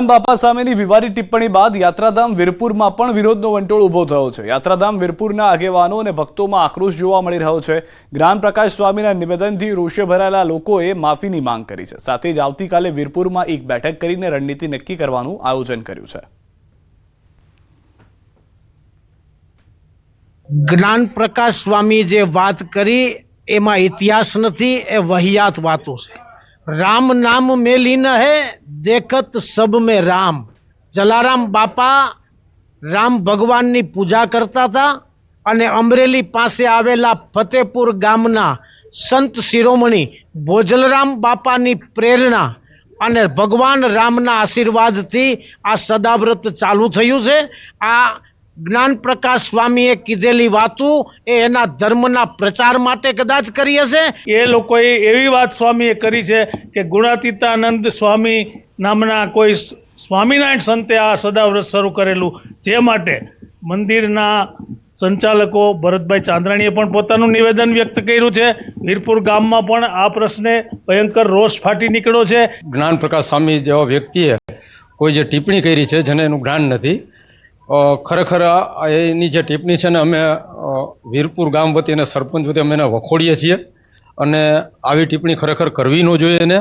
જલારામ બાપા સામેની વિવાદિત ટિપ્પણી બાદ યાત્રાધામ વીરપુરમાં પણ વિરોધનો વંટોળ ઉભો થયો છે। યાત્રાધામ વીરપુરના આગેવાનો અને ભક્તોમાં આક્રોશ જોવા મળી રહ્યો છે। જ્ઞાનપ્રકાશ સ્વામીના નિવેદનથી રોષે ભરાયેલા લોકોએ માફીની માંગ કરી છે। સાથે જ આવતીકાલે વીરપુરમાં એક બેઠક કરીને રણનીતિ નક્કી કરવાનું આયોજન કર્યું છે। જ્ઞાનપ્રકાશ સ્વામી જે વાત કરી એમાં ઇતિહાસ નથી, એ વહિયાત વાતો છે। राम नाम में लीन है देखत सब में राम। जलाराम बापा राम भगवान ની પૂજા કરતા હતા અને અમરેલી પાસે આવેલા ફતેપુર ગામના સંત શિરોમણી ભોજલરામ બાપાની પ્રેરણા અને ભગવાન રામના આશીર્વાદથી આ સદાવ્રત ચાલુ થયું છે। આ જ્ઞાનપ્રકાશ સ્વામીએ કીધેલી વાતો એ એના ધર્મના પ્રચાર માટે કદાચ કરી હશે। એ લોકોએ એવી વાત સ્વામીએ કરી છે કે ગુણાતીતાનંદ સ્વામી નામના કોઈ સ્વામિનારાયણ સંતે આ સદાવ્રત શરૂ કરેલું, જે માટે મંદિરના સંચાલકો ભરતભાઈ ચાંદ્રાણીએ પણ પોતાનું નિવેદન વ્યક્ત કર્યું છે। વીરપુર ગામમાં પણ આ પ્રશ્ને ભયંકર રોષ ફાટી નીકળ્યો છે। જ્ઞાનપ્રકાશ સ્વામી જેવા વ્યક્તિએ કોઈ જે ટિપ્પણી કરી છે જેને એનું જ્ઞાન નથી, ખરેખર એની જે ટિપ્પણી છે ને અમે વીરપુર ગામ વતી અને સરપંચ વતી અમે એને વખોડીએ છીએ અને આવી ટિપ્પણી ખરેખર કરવી ન જોઈએ। એને